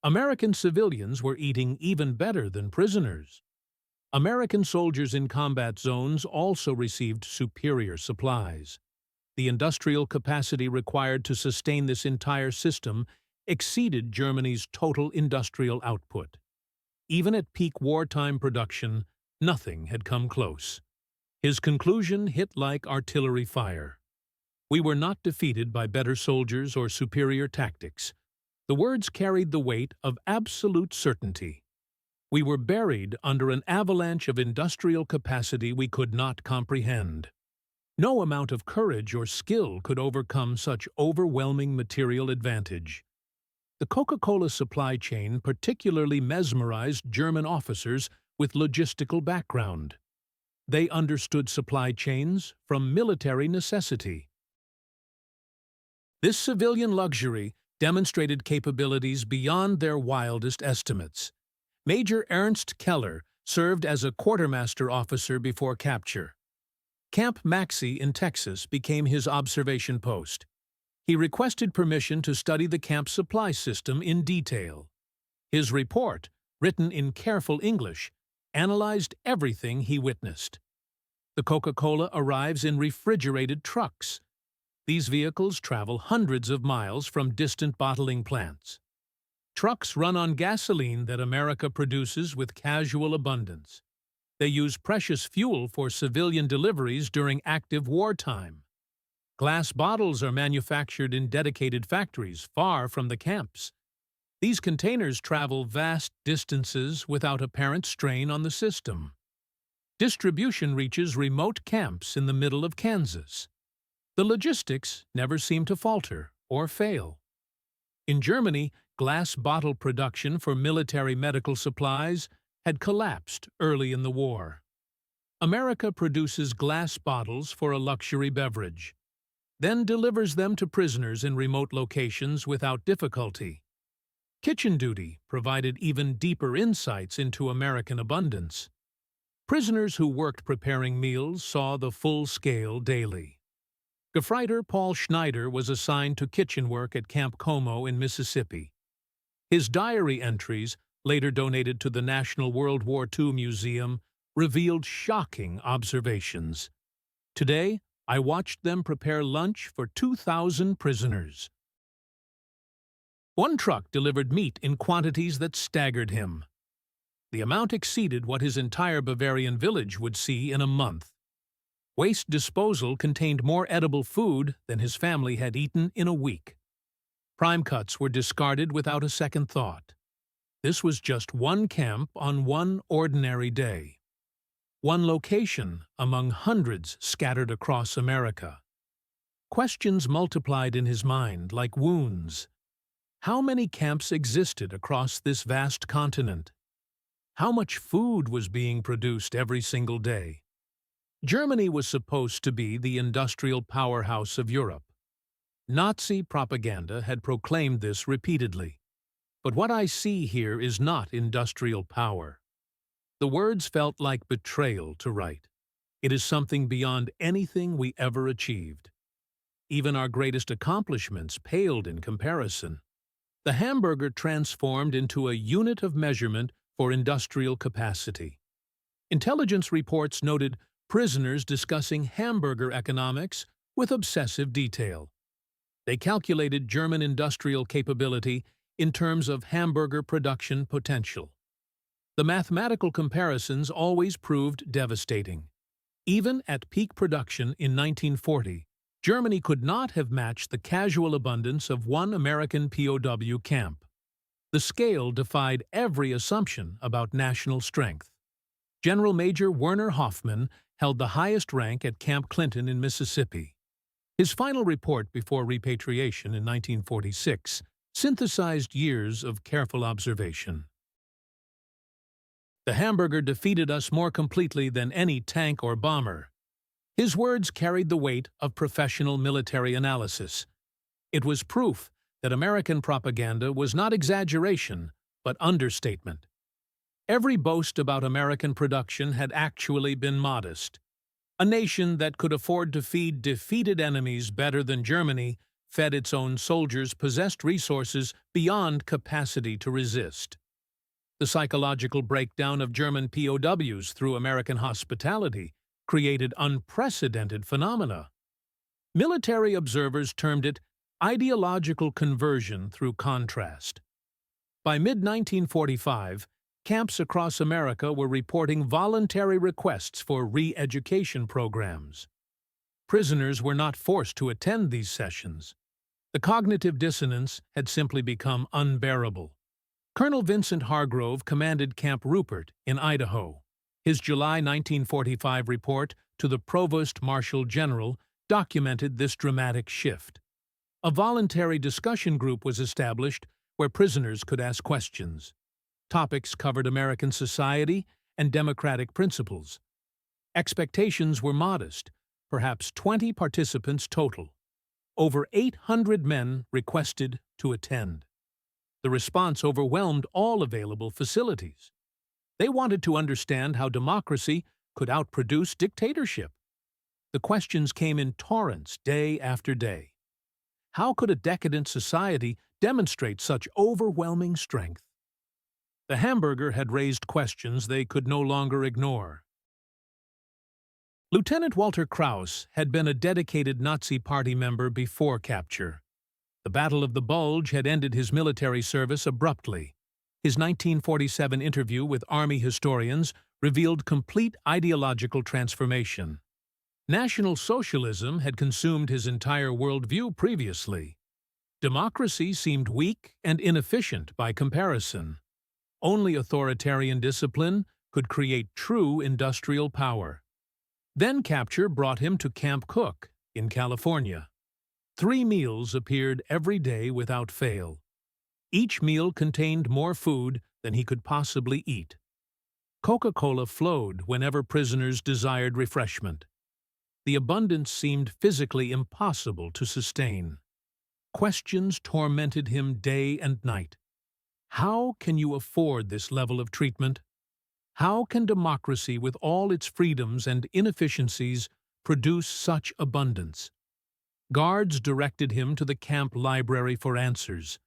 American civilians were eating even better than prisoners. American soldiers in combat zones also received superior supplies. The industrial capacity required to sustain this entire system exceeded Germany's total industrial output. Even at peak wartime production, nothing had come close. His conclusion hit like artillery fire. We were not defeated by better soldiers or superior tactics. The words carried the weight of absolute certainty. We were buried under an avalanche of industrial capacity we could not comprehend. No amount of courage or skill could overcome such overwhelming material advantage. The Coca-Cola supply chain particularly mesmerized German officers with logistical background. They understood supply chains from military necessity. This civilian luxury demonstrated capabilities beyond their wildest estimates. Major Ernst Keller served as a quartermaster officer before capture. Camp Maxey in Texas became his observation post. He requested permission to study the camp's supply system in detail. His report, written in careful English, analyzed everything he witnessed. The Coca-Cola arrives in refrigerated trucks. These vehicles travel hundreds of miles from distant bottling plants. Trucks run on gasoline that America produces with casual abundance. They use precious fuel for civilian deliveries during active wartime. Glass bottles are manufactured in dedicated factories far from the camps. These containers travel vast distances without apparent strain on the system. Distribution reaches remote camps in the middle of Kansas. The logistics never seem to falter or fail. In Germany, glass bottle production for military medical supplies had collapsed early in the war. America produces glass bottles for a luxury beverage, then delivers them to prisoners in remote locations without difficulty. Kitchen duty provided even deeper insights into American abundance. Prisoners who worked preparing meals saw the full scale daily. Gefreiter Paul Schneider was assigned to kitchen work at Camp Como in Mississippi. His diary entries, later donated to the National World War II Museum, revealed shocking observations. Today, I watched them prepare lunch for 2,000 prisoners. One truck delivered meat in quantities that staggered him. The amount exceeded what his entire Bavarian village would see in a month. Waste disposal contained more edible food than his family had eaten in a week. Prime cuts were discarded without a second thought. This was just one camp on one ordinary day. One location among hundreds scattered across America. Questions multiplied in his mind like wounds. How many camps existed across this vast continent? How much food was being produced every single day? Germany was supposed to be the industrial powerhouse of Europe. Nazi propaganda had proclaimed this repeatedly. But what I see here is not industrial power. The words felt like betrayal to write. It is something beyond anything we ever achieved. Even our greatest accomplishments paled in comparison. The hamburger transformed into a unit of measurement for industrial capacity. Intelligence reports noted prisoners discussing hamburger economics with obsessive detail. They calculated German industrial capability in terms of hamburger production potential. The mathematical comparisons always proved devastating. Even at peak production in 1940, Germany could not have matched the casual abundance of one American POW camp. The scale defied every assumption about national strength. General Major Werner Hoffman held the highest rank at Camp Clinton in Mississippi. His final report before repatriation in 1946 synthesized years of careful observation. The hamburger defeated us more completely than any tank or bomber. His words carried the weight of professional military analysis. It was proof that American propaganda was not exaggeration, but understatement. Every boast about American production had actually been modest. A nation that could afford to feed defeated enemies better than Germany fed its own soldiers possessed resources beyond capacity to resist. The psychological breakdown of German POWs through American hospitality created unprecedented phenomena. Military observers termed it ideological conversion through contrast. By mid-1945, camps across America were reporting voluntary requests for re-education programs. Prisoners were not forced to attend these sessions. The cognitive dissonance had simply become unbearable. Colonel Vincent Hargrove commanded Camp Rupert in Idaho. His July 1945 report to the Provost Marshal General documented this dramatic shift. A voluntary discussion group was established where prisoners could ask questions. Topics covered American society and democratic principles. Expectations were modest, perhaps 20 participants total. Over 800 men requested to attend. The response overwhelmed all available facilities. They wanted to understand how democracy could outproduce dictatorship. The questions came in torrents day after day. How could a decadent society demonstrate such overwhelming strength? The hamburger had raised questions they could no longer ignore. Lieutenant Walter Krauss had been a dedicated Nazi Party member before capture. The Battle of the Bulge had ended his military service abruptly. His 1947 interview with Army historians revealed complete ideological transformation. National Socialism had consumed his entire worldview previously. Democracy seemed weak and inefficient by comparison. Only authoritarian discipline could create true industrial power. Then capture brought him to Camp Cook in California. 3 meals appeared every day without fail. Each meal contained more food than he could possibly eat. Coca-Cola flowed whenever prisoners desired refreshment. The abundance seemed physically impossible to sustain. Questions tormented him day and night. How can you afford this level of treatment? How can democracy, with all its freedoms and inefficiencies, produce such abundance? Guards directed him to the camp library for answers.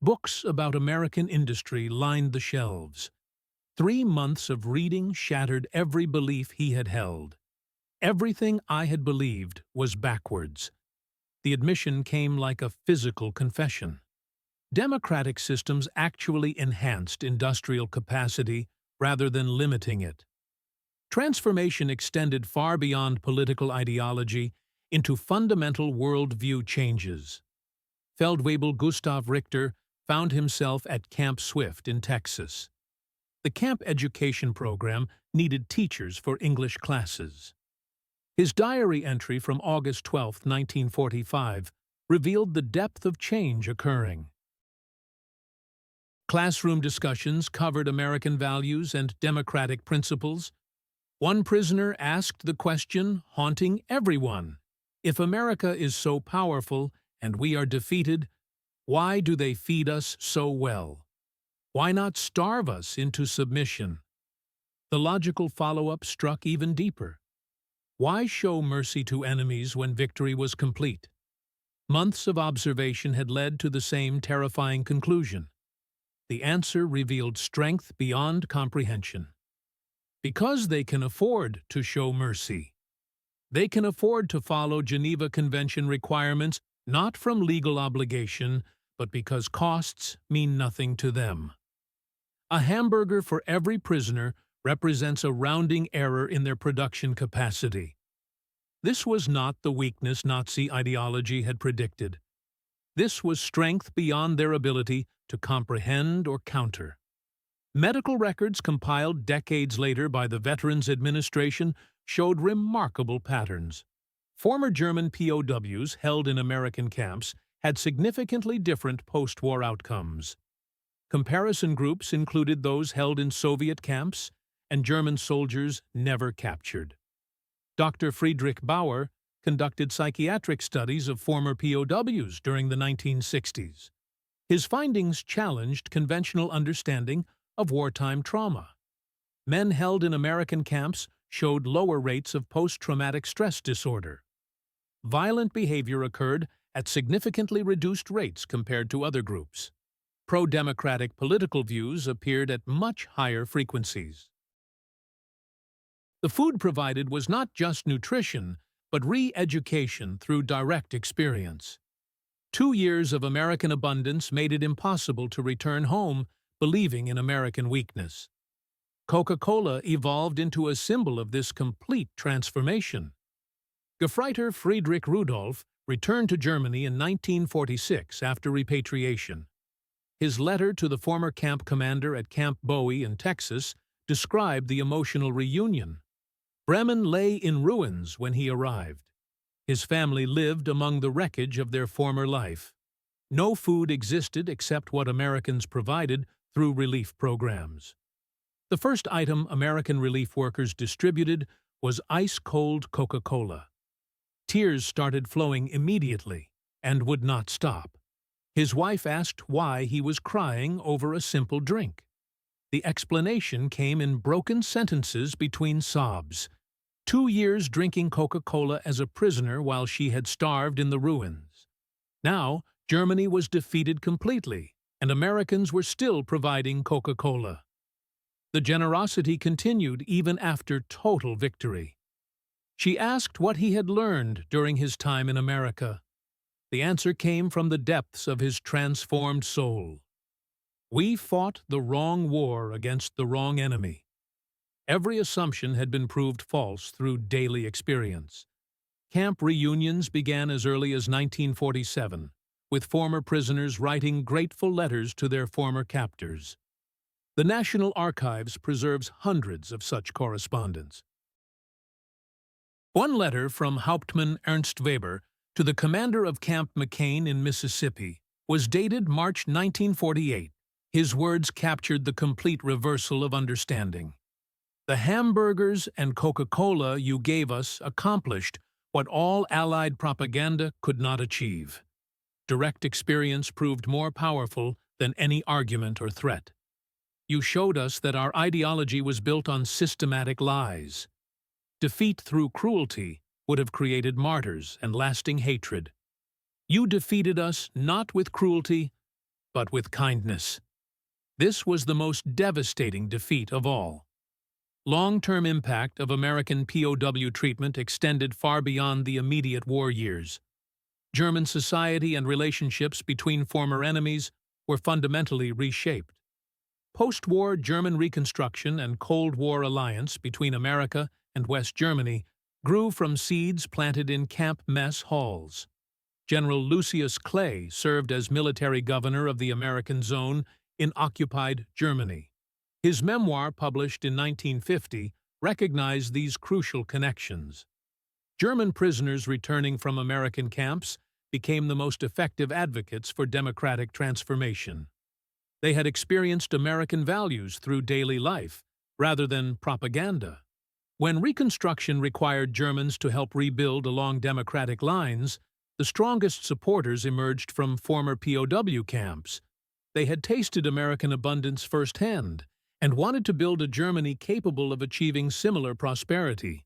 Books about American industry lined the shelves. 3 months of reading shattered every belief he had held. Everything I had believed was backwards. The admission came like a physical confession. Democratic systems actually enhanced industrial capacity rather than limiting it. Transformation extended far beyond political ideology into fundamental worldview changes. Feldwebel Gustav Richter found himself at Camp Swift in Texas. The camp education program needed teachers for English classes. His diary entry from August 12, 1945, revealed the depth of change occurring. Classroom discussions covered American values and democratic principles. One prisoner asked the question haunting everyone: if America is so powerful and we are defeated, why do they feed us so well? Why not starve us into submission? The logical follow-up struck even deeper. Why show mercy to enemies when victory was complete? Months of observation had led to the same terrifying conclusion. The answer revealed strength beyond comprehension. Because they can afford to show mercy. They can afford to follow Geneva Convention requirements not from legal obligation, but because costs mean nothing to them. A hamburger for every prisoner represents a rounding error in their production capacity. This was not the weakness Nazi ideology had predicted. This was strength beyond their ability to comprehend or counter. Medical records compiled decades later by the Veterans Administration showed remarkable patterns. Former German POWs held in American camps had significantly different post-war outcomes. Comparison groups included those held in Soviet camps and German soldiers never captured. Dr. Friedrich Bauer conducted psychiatric studies of former POWs during the 1960s. His findings challenged conventional understanding of wartime trauma. Men held in American camps showed lower rates of post-traumatic stress disorder. Violent behavior occurred at significantly reduced rates compared to other groups. Pro-democratic political views appeared at much higher frequencies. The food provided was not just nutrition, but re-education through direct experience. 2 years of American abundance made it impossible to return home believing in American weakness. Coca-Cola evolved into a symbol of this complete transformation. Gefreiter Friedrich Rudolph returned to Germany in 1946 after repatriation. His letter to the former camp commander at Camp Bowie in Texas described the emotional reunion. Bremen lay in ruins when he arrived. His family lived among the wreckage of their former life. No food existed except what Americans provided through relief programs. The first item American relief workers distributed was ice-cold Coca-Cola. Tears started flowing immediately and would not stop. His wife asked why he was crying over a simple drink. The explanation came in broken sentences between sobs. 2 years drinking Coca-Cola as a prisoner while she had starved in the ruins. Now, Germany was defeated completely, and Americans were still providing Coca-Cola. The generosity continued even after total victory. She asked what he had learned during his time in America. The answer came from the depths of his transformed soul. We fought the wrong war against the wrong enemy. Every assumption had been proved false through daily experience. Camp reunions began as early as 1947, with former prisoners writing grateful letters to their former captors. The National Archives preserves hundreds of such correspondence. One letter from Hauptmann Ernst Weber to the commander of Camp McCain in Mississippi was dated March 1948. His words captured the complete reversal of understanding. The hamburgers and Coca-Cola you gave us accomplished what all Allied propaganda could not achieve. Direct experience proved more powerful than any argument or threat. You showed us that our ideology was built on systematic lies. Defeat through cruelty would have created martyrs and lasting hatred. You defeated us not with cruelty, but with kindness. This was the most devastating defeat of all. Long-term impact of American POW treatment extended far beyond the immediate war years. German society and relationships between former enemies were fundamentally reshaped. Post-war German Reconstruction and Cold War alliance between America and West Germany grew from seeds planted in camp mess halls. General Lucius Clay served as military governor of the American zone in occupied Germany. His memoir, published in 1950, recognized these crucial connections. German prisoners returning from American camps became the most effective advocates for democratic transformation. They had experienced American values through daily life, rather than propaganda. When Reconstruction required Germans to help rebuild along democratic lines, the strongest supporters emerged from former POW camps. They had tasted American abundance firsthand and wanted to build a Germany capable of achieving similar prosperity.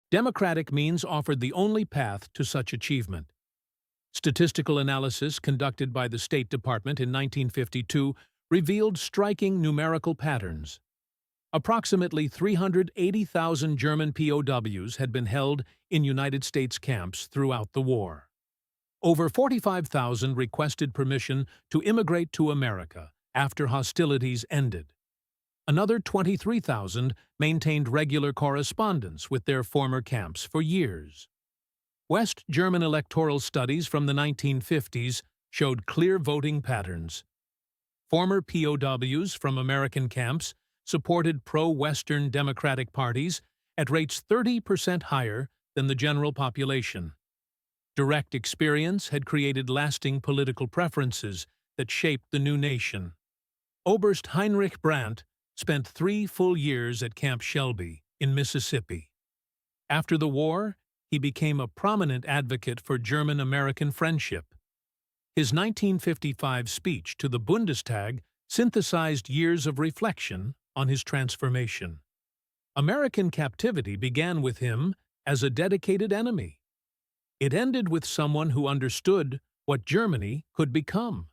Democratic means offered the only path to such achievement. Statistical analysis conducted by the State Department in 1952 revealed striking numerical patterns. Approximately 380,000 German POWs had been held in United States camps throughout the war. Over 45,000 requested permission to immigrate to America after hostilities ended. Another 23,000 maintained regular correspondence with their former camps for years. West German electoral studies from the 1950s showed clear voting patterns. Former POWs from American camps supported pro-Western Democratic parties at rates 30% higher than the general population. Direct experience had created lasting political preferences that shaped the new nation. Oberst Heinrich Brandt spent 3 full years at Camp Shelby in Mississippi. After the war, he became a prominent advocate for German-American friendship. His 1955 speech to the Bundestag synthesized years of reflection on his transformation. American captivity began with him as a dedicated enemy. It ended with someone who understood what Germany could become.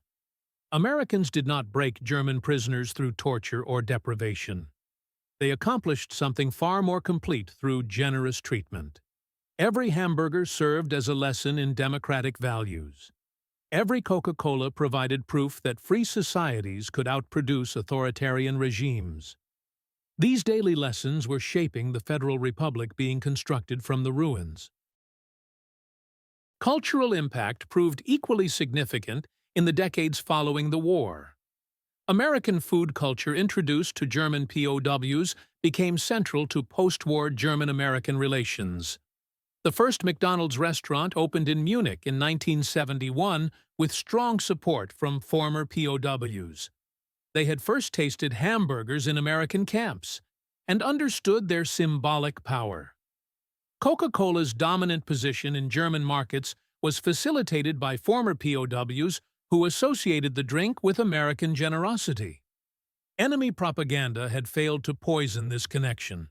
Americans did not break German prisoners through torture or deprivation. They accomplished something far more complete through generous treatment. Every hamburger served as a lesson in democratic values. Every Coca-Cola provided proof that free societies could outproduce authoritarian regimes. These daily lessons were shaping the Federal Republic being constructed from the ruins. Cultural impact proved equally significant in the decades following the war. American food culture introduced to German POWs became central to post-war German-American relations. The first McDonald's restaurant opened in Munich in 1971 with strong support from former POWs. They had first tasted hamburgers in American camps and understood their symbolic power. Coca-Cola's dominant position in German markets was facilitated by former POWs who associated the drink with American generosity. Enemy propaganda had failed to poison this connection.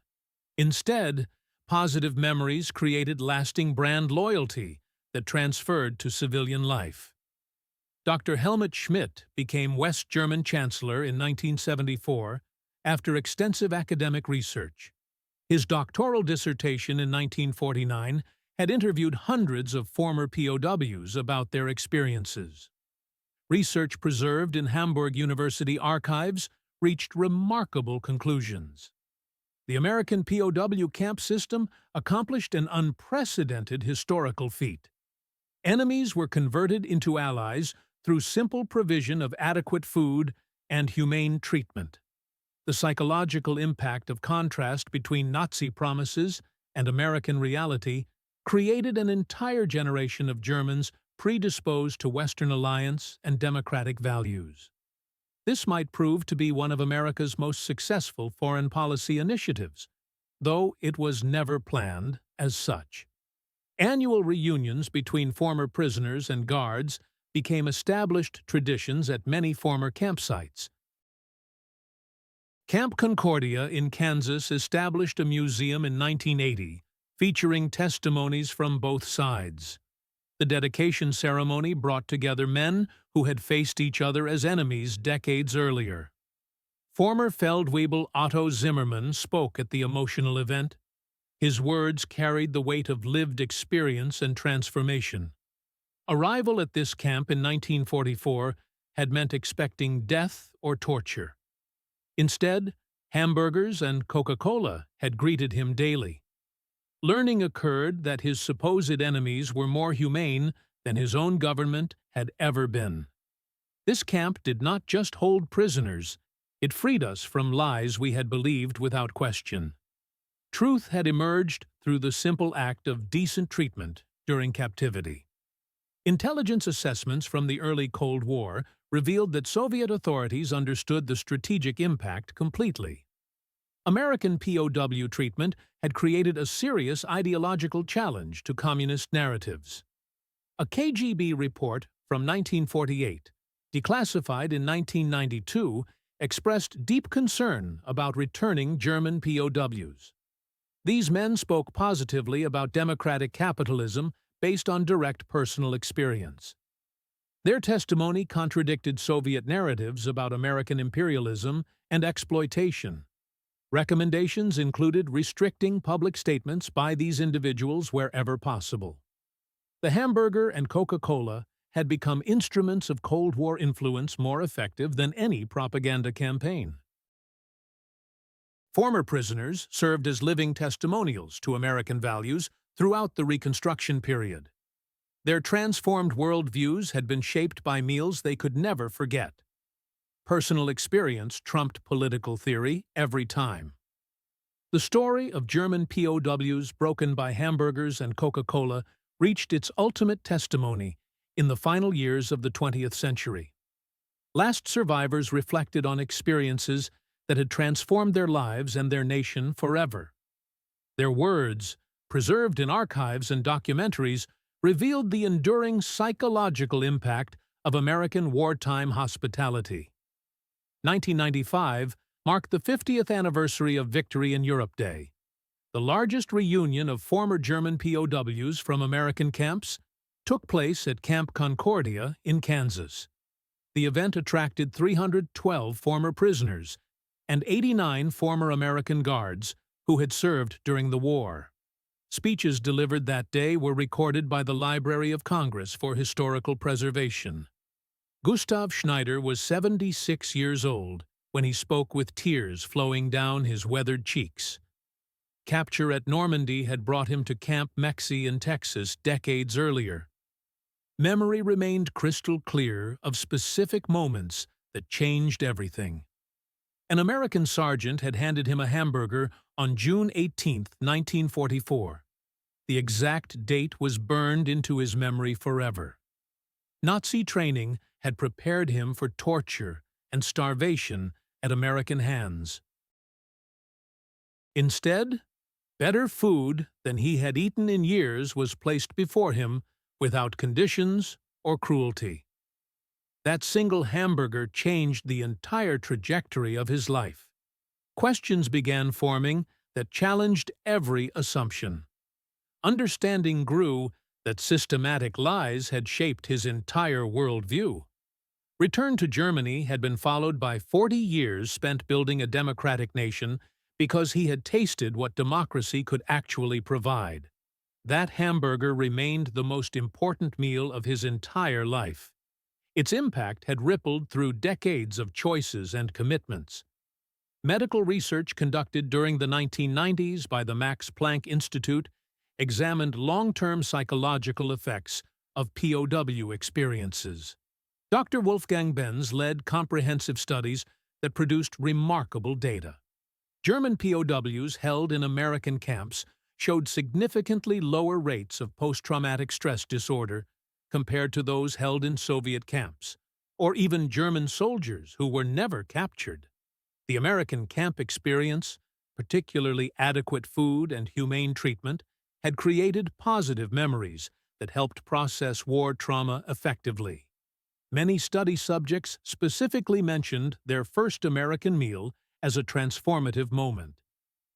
Instead, positive memories created lasting brand loyalty that transferred to civilian life. Dr. Helmut Schmidt became West German Chancellor in 1974 after extensive academic research. His doctoral dissertation in 1949 had interviewed hundreds of former POWs about their experiences. Research preserved in Hamburg University archives reached remarkable conclusions. The American POW camp system accomplished an unprecedented historical feat. Enemies were converted into allies through simple provision of adequate food and humane treatment. The psychological impact of contrast between Nazi promises and American reality created an entire generation of Germans predisposed to Western alliance and democratic values. This might prove to be one of America's most successful foreign policy initiatives, though it was never planned as such. Annual reunions between former prisoners and guards became established traditions at many former campsites. Camp Concordia in Kansas established a museum in 1980, featuring testimonies from both sides. The dedication ceremony brought together men who had faced each other as enemies decades earlier. Former Feldwebel Otto Zimmermann spoke at the emotional event. His words carried the weight of lived experience and transformation. Arrival at this camp in 1944 had meant expecting death or torture. Instead, Hamburgers and Coca-Cola had greeted him daily. Learning occurred that his supposed enemies were more humane than his own government had ever been. This camp did not just hold prisoners, it freed us from lies we had believed without question. Truth had emerged through the simple act of decent treatment during captivity. Intelligence assessments from the early Cold War revealed that Soviet authorities understood the strategic impact completely. American POW treatment had created a serious ideological challenge to communist narratives. A KGB report from 1948, declassified in 1992, expressed deep concern about returning German POWs. These men spoke positively about democratic capitalism based on direct personal experience. Their testimony contradicted Soviet narratives about American imperialism and exploitation. Recommendations included restricting public statements by these individuals wherever possible. The Hamburger and Coca-Cola had become instruments of Cold War influence more effective than any propaganda campaign. Former prisoners served as living testimonials to American values throughout the Reconstruction period. Their transformed worldviews had been shaped by meals they could never forget. Personal experience trumped political theory every time. The story of German POWs broken by Hamburgers and Coca-Cola reached its ultimate testimony in the final years of the 20th century. Last survivors reflected on experiences that had transformed their lives and their nation forever. Their words, preserved in archives and documentaries, revealed the enduring psychological impact of American wartime hospitality. 1995 marked the 50th anniversary of Victory in Europe Day. The largest reunion of former German POWs from American camps took place at Camp Concordia in Kansas. The event attracted 312 former prisoners and 89 former American guards who had served during the war. Speeches delivered that day were recorded by the Library of Congress for historical preservation. Gustav Schneider was 76 years old when he spoke with tears flowing down his weathered cheeks. Capture at Normandy had brought him to Camp Mexi in Texas decades earlier. Memory remained crystal clear of specific moments that changed everything. An American sergeant had handed him a hamburger on June 18, 1944. The exact date was burned into his memory forever. Nazi training had prepared him for torture and starvation at American hands. Instead, Better food than he had eaten in years was placed before him without conditions or cruelty. That single hamburger changed the entire trajectory of his life. Questions began forming that challenged every assumption. Understanding grew that systematic lies had shaped his entire worldview. Return to Germany had been followed by 40 years spent building a democratic nation because he had tasted what democracy could actually provide. That hamburger remained the most important meal of his entire life. Its impact had rippled through decades of choices and commitments. Medical research conducted during the 1990s by the Max Planck Institute examined long-term psychological effects of POW experiences. Dr. Wolfgang Benz led comprehensive studies that produced remarkable data. German POWs held in American camps showed significantly lower rates of post-traumatic stress disorder compared to those held in Soviet camps, or even German soldiers who were never captured. The American camp experience, particularly adequate food and humane treatment, had created positive memories that helped process war trauma effectively. Many study subjects specifically mentioned their first American meal as a transformative moment.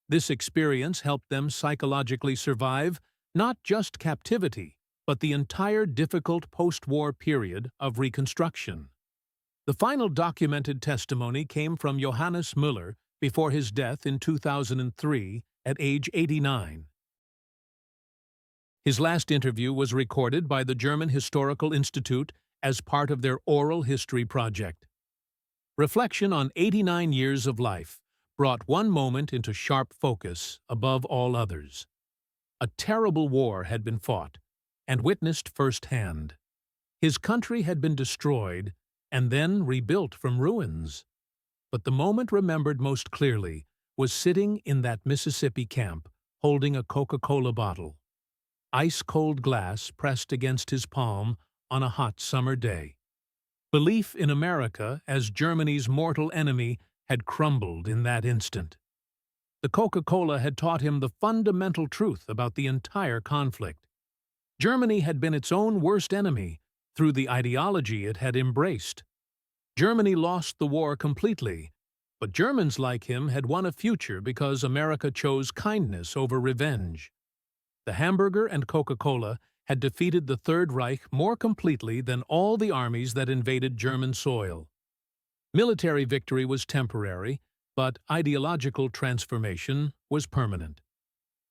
This experience helped them psychologically survive not just captivity, but the entire difficult post-war period of Reconstruction. The final documented testimony came from Johannes Müller before his death in 2003 at age 89. His last interview was recorded by the German Historical Institute as part of their oral history project. Reflection on 89 years of life brought one moment into sharp focus above all others. A terrible war had been fought and witnessed firsthand. His country had been destroyed and then rebuilt from ruins. But the moment remembered most clearly was sitting in that Mississippi camp holding a Coca-Cola bottle. Ice-cold glass pressed against his palm on a hot summer day. Belief in America as Germany's mortal enemy had crumbled in that instant. The Coca-Cola had taught him the fundamental truth about the entire conflict. Germany had been its own worst enemy through the ideology it had embraced. Germany lost the war completely, but Germans like him had won a future because America chose kindness over revenge. The hamburger and Coca-Cola had defeated the Third Reich more completely than all the armies that invaded German soil. Military victory was temporary, but ideological transformation was permanent.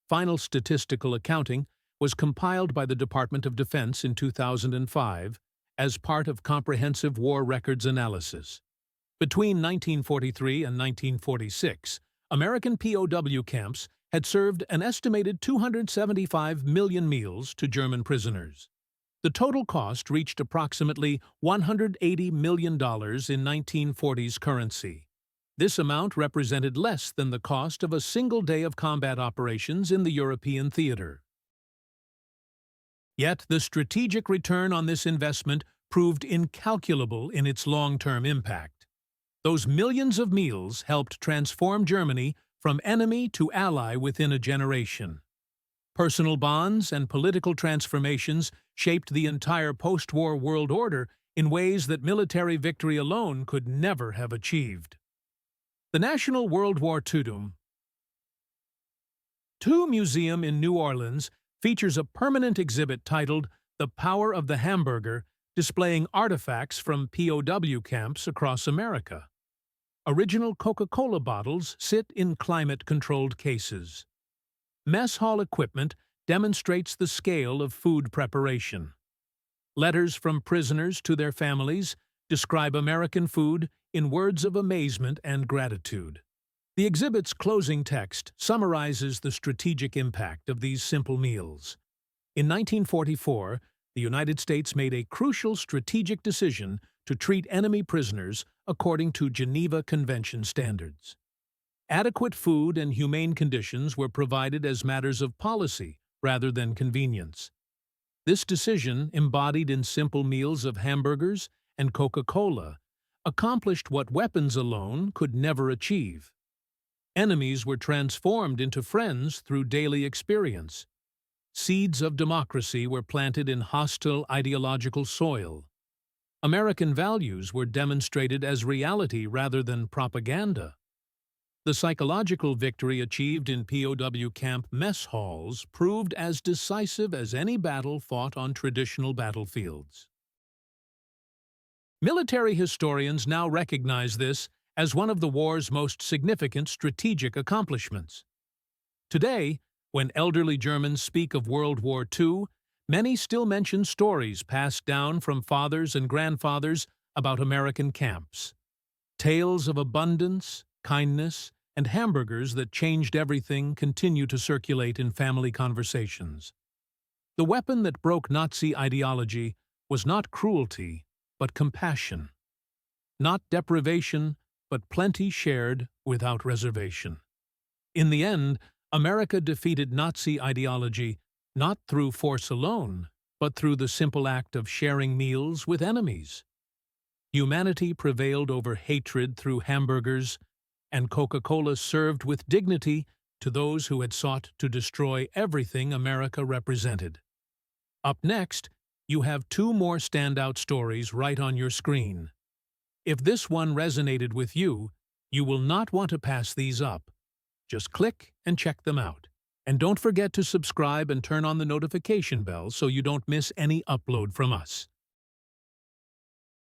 Final statistical accounting was compiled by the Department of Defense in 2005 as part of comprehensive war records analysis. Between 1943 and 1946, American POW camps had served an estimated 275 million meals to German prisoners. The total cost reached approximately $180 million in 1940s currency. This amount represented less than the cost of a single day of combat operations in the European theater. Yet the strategic return on this investment proved incalculable in its long-term impact. Those millions of meals helped transform Germany from enemy to ally within a generation. Personal bonds and political transformations shaped the entire post-war world order in ways that military victory alone could never have achieved. The National World War II Museum in New Orleans features a permanent exhibit titled The Power of the Hamburger, displaying artifacts from POW camps across America. Original Coca-Cola bottles sit in climate-controlled cases. Mess hall equipment demonstrates the scale of food preparation. Letters from prisoners to their families describe American food in words of amazement and gratitude. The exhibit's closing text summarizes the strategic impact of these simple meals. In 1944, the United States made a crucial strategic decision to treat enemy prisoners according to Geneva Convention standards. Adequate food and humane conditions were provided as matters of policy rather than convenience. This decision, embodied in simple meals of hamburgers and Coca-Cola, accomplished what weapons alone could never achieve. Enemies were transformed into friends through daily experience. Seeds of democracy were planted in hostile ideological soil. American values were demonstrated as reality rather than propaganda. The psychological victory achieved in POW camp mess halls proved as decisive as any battle fought on traditional battlefields. Military historians now recognize this as one of the war's most significant strategic accomplishments. Today, when elderly Germans speak of World War II, many still mention stories passed down from fathers and grandfathers about American camps. Tales of abundance, kindness, and hamburgers that changed everything continue to circulate in family conversations. The weapon that broke Nazi ideology was not cruelty, but compassion. Not deprivation, but plenty shared without reservation. In the end, America defeated Nazi ideology not through force alone, but through the simple act of sharing meals with enemies. Humanity prevailed over hatred through hamburgers, and Coca-Cola served with dignity to those who had sought to destroy everything America represented. Up next, you have two more standout stories right on your screen. If this one resonated with you, you will not want to pass these up. Just click and check them out. And don't forget to subscribe and turn on the notification bell so you don't miss any upload from us.